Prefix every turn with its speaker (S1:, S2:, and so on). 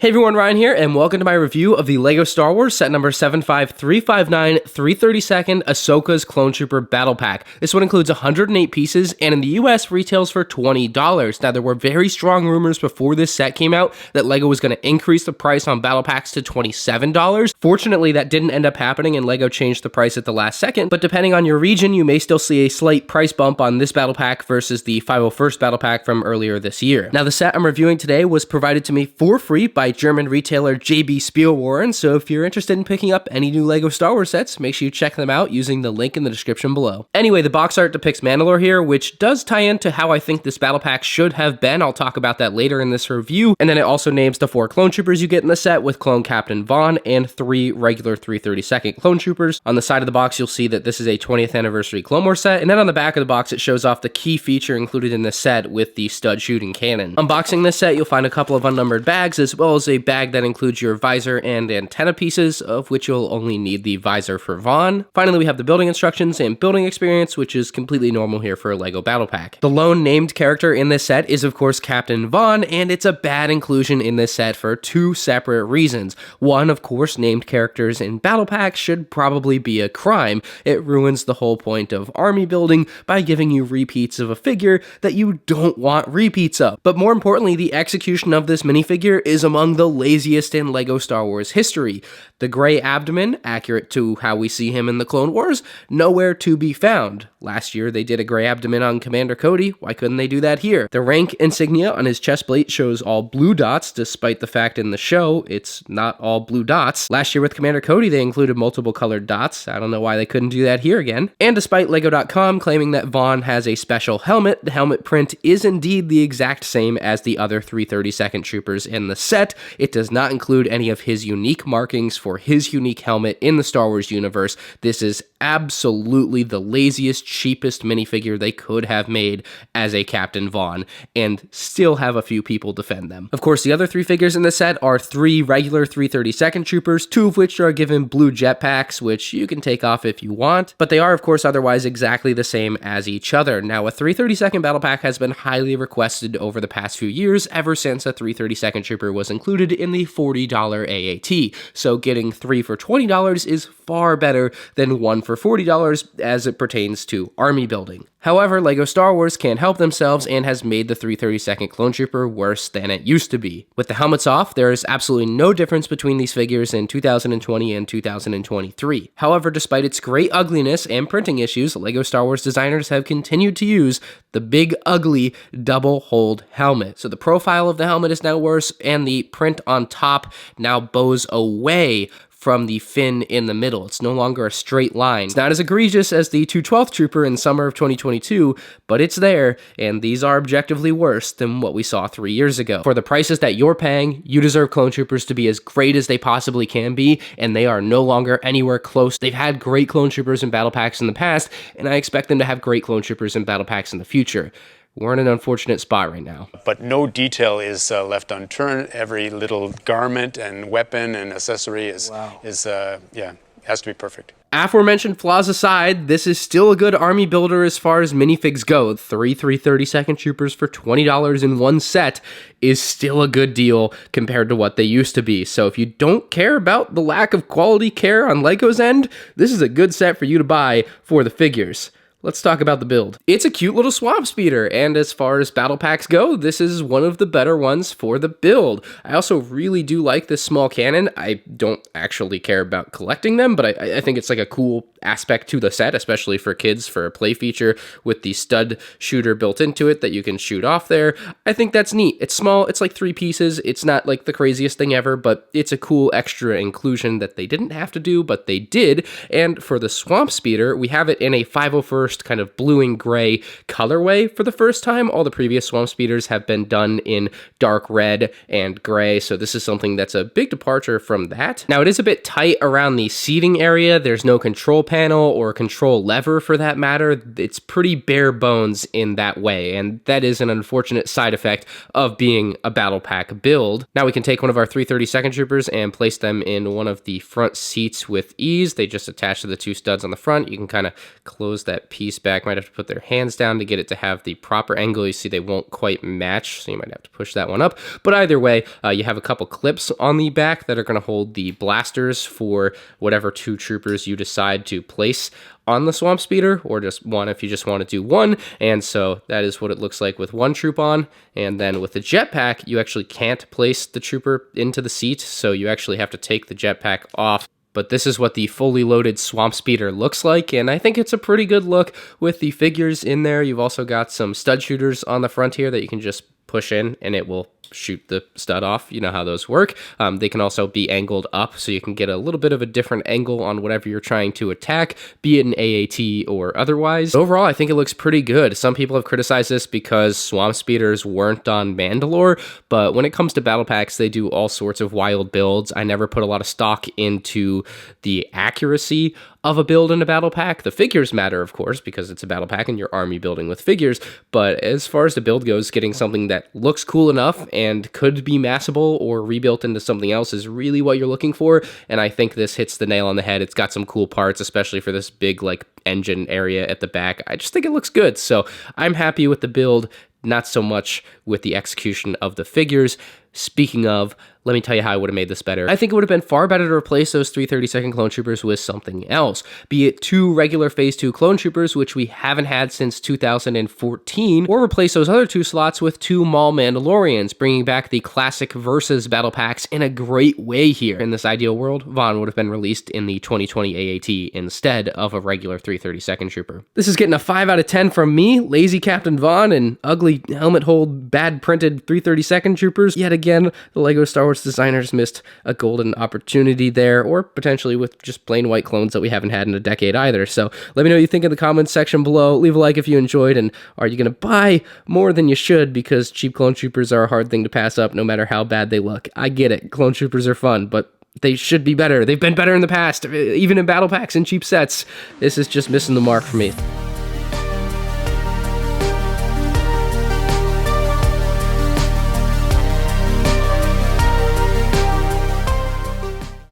S1: Hey everyone, Ryan here, and welcome to my review of the LEGO Star Wars set number 75359 332nd Ahsoka's Clone Trooper Battle Pack. This one includes 108 pieces, and in the US retails for $20. Now, there were very strong rumors before this set came out that LEGO was going to increase the price on battle packs to $27. Fortunately, that didn't end up happening, and LEGO changed the price at the last second, but depending on your region, you may still see a slight price bump on this battle pack versus the 501st battle pack from earlier this year. Now, the set I'm reviewing today was provided to me for free by German retailer JB Spielwarren, so if you're interested in picking up any new LEGO Star Wars sets, make sure you check them out using the link in the description below. Anyway, the box art depicts Mandalore here, which does tie into how I think this battle pack should have been. I'll talk about that later in this review, and then it also names the 4 clone troopers you get in the set with clone Captain Vaughn and 3 regular 332nd clone troopers. On the side of the box, you'll see that this is a 20th anniversary Clone Wars set, and then on the back of the box, it shows off the key feature included in the set with the stud shooting cannon. Unboxing this set, you'll find a couple of unnumbered bags, as well as a bag that includes your visor and antenna pieces, of which you'll only need the visor for Vaughn. Finally, we have the building instructions and building experience, which is completely normal here for a LEGO battle pack. The lone named character in this set is, of course, Captain Vaughn, and it's a bad inclusion in this set for 2 separate reasons. One, of course, named characters in battle packs should probably be a crime. It ruins the whole point of army building by giving you repeats of a figure that you don't want repeats of. But more importantly, the execution of this minifigure is among the laziest in LEGO Star Wars history. The gray abdomen, accurate to how we see him in the Clone Wars, nowhere to be found. Last year, they did a gray abdomen on Commander Cody. Why couldn't they do that here? The rank insignia on his chest plate shows all blue dots, despite the fact in the show it's not all blue dots. Last year with Commander Cody, they included multiple colored dots. I don't know why they couldn't do that here again. And despite LEGO.com claiming that Vaughn has a special helmet, the helmet print is indeed the exact same as the other 332nd troopers in the set. It does not include any of his unique markings for his unique helmet in the Star Wars universe. This is absolutely the laziest, cheapest minifigure they could have made as a Captain Vaughn, and still have a few people defend them. Of course, the other 3 figures in the set are 3 regular 332nd troopers, 2 of which are given blue jetpacks, which you can take off if you want, but they are, of course, otherwise exactly the same as each other. Now, a 332nd battle pack has been highly requested over the past few years, ever since a 332nd trooper was included in the $40 AAT, so getting 3 for $20 is far better than 1 for $40 as it pertains to army building. However, LEGO Star Wars can't help themselves and has made the 332nd Clone Trooper worse than it used to be. With the helmets off, there is absolutely no difference between these figures in 2020 and 2023. However, despite its great ugliness and printing issues, LEGO Star Wars designers have continued to use the big, ugly, double-holed helmet. So the profile of the helmet is now worse, and the print on top now bows away from the fin in the middle. It's no longer a straight line. It's not as egregious as the 212th Trooper in summer of 2022, but it's there, and these are objectively worse than what we saw 3 years ago. For the prices that you're paying, you deserve Clone Troopers to be as great as they possibly can be, and they are no longer anywhere close. They've had great Clone Troopers in battle packs in the past, and I expect them to have great Clone Troopers in battle packs in the future. We're in an unfortunate spot right now.
S2: But no detail is left unturned. Every little garment and weapon and accessory has to be perfect.
S1: Aforementioned flaws aside, this is still a good army builder as far as minifigs go. 3 332nd troopers for $20 in one set is still a good deal compared to what they used to be. So if you don't care about the lack of quality care on LEGO's end, this is a good set for you to buy for the figures. Let's talk about the build. It's a cute little swamp speeder, and as far as battle packs go, this is one of the better ones for the build. I also really do like this small cannon. I don't actually care about collecting them, but I think it's like a cool aspect to the set, especially for kids, for a play feature with the stud shooter built into it that you can shoot off there. I think that's neat. It's small, it's like 3 pieces. It's not like the craziest thing ever, but it's a cool extra inclusion that they didn't have to do, but they did. And for the swamp speeder, we have it in a 501st kind of blue and gray colorway for the first time. All the previous swamp speeders have been done in dark red and gray, so this is something that's a big departure from that. Now, it is a bit tight around the seating area. There's no control panel or control lever for that matter. It's pretty bare bones in that way, and that is an unfortunate side effect of being a battle pack build. Now we can take one of our 332nd troopers and place them in one of the front seats with ease. They just attach to the 2 studs on the front. You can kind of close that piece back. Might have to put their hands down to get it to have the proper angle. You see they won't quite match, so you might have to push that one up. But either way, you have a couple clips on the back that are going to hold the blasters for whatever 2 troopers you decide to place on the swamp speeder, or just one if you just want to do one. And so that is what it looks like with one troop on. And then with the jetpack, you actually can't place the trooper into the seat, so you actually have to take the jetpack off. But this is what the fully loaded swamp speeder looks like, and I think it's a pretty good look with the figures in there. You've also got some stud shooters on the front here that you can just push in and it will shoot the stud off. You know how those work. They can also be angled up, so you can get a little bit of a different angle on whatever you're trying to attack, be it an AAT or otherwise. Overall, I think it looks pretty good. Some people have criticized this because swamp speeders weren't on Mandalore, but when it comes to battle packs, they do all sorts of wild builds. I never put a lot of stock into the accuracy of a build in a battle pack. The figures matter, of course, because it's a battle pack and you're army building with figures, but as far as the build goes, getting something that looks cool enough and could be massable or rebuilt into something else is really what you're looking for, and I think this hits the nail on the head. It's got some cool parts, especially for this big, like, engine area at the back. I just think it looks good, so I'm happy with the build, not so much with the execution of the figures. Speaking of, let me tell you how I would have made this better. I think it would have been far better to replace those 3 32nd clone troopers with something else, be it 2 regular phase 2 clone troopers, which we haven't had since 2014, or replace those other 2 slots with 2 Maul Mandalorians, bringing back the classic versus battle packs in a great way here. In this ideal world, Vaughn would have been released in the 2020 AAT instead of a regular 332nd trooper. This is getting a 5 out of 10 from me, lazy Captain Vaughn, and ugly helmet hold, bad printed 332nd troopers. Yet again, the LEGO Star Wars designers missed a golden opportunity there, or potentially with just plain white clones that we haven't had in a decade either. So let me know what you think in the comments section below. Leave a like if you enjoyed, and are you going to buy more than you should, because cheap clone troopers are a hard thing to pass up no matter how bad they look. I get it, clone troopers are fun, but they should be better. They've been better in the past, even in battle packs and cheap sets. This is just missing the mark for me.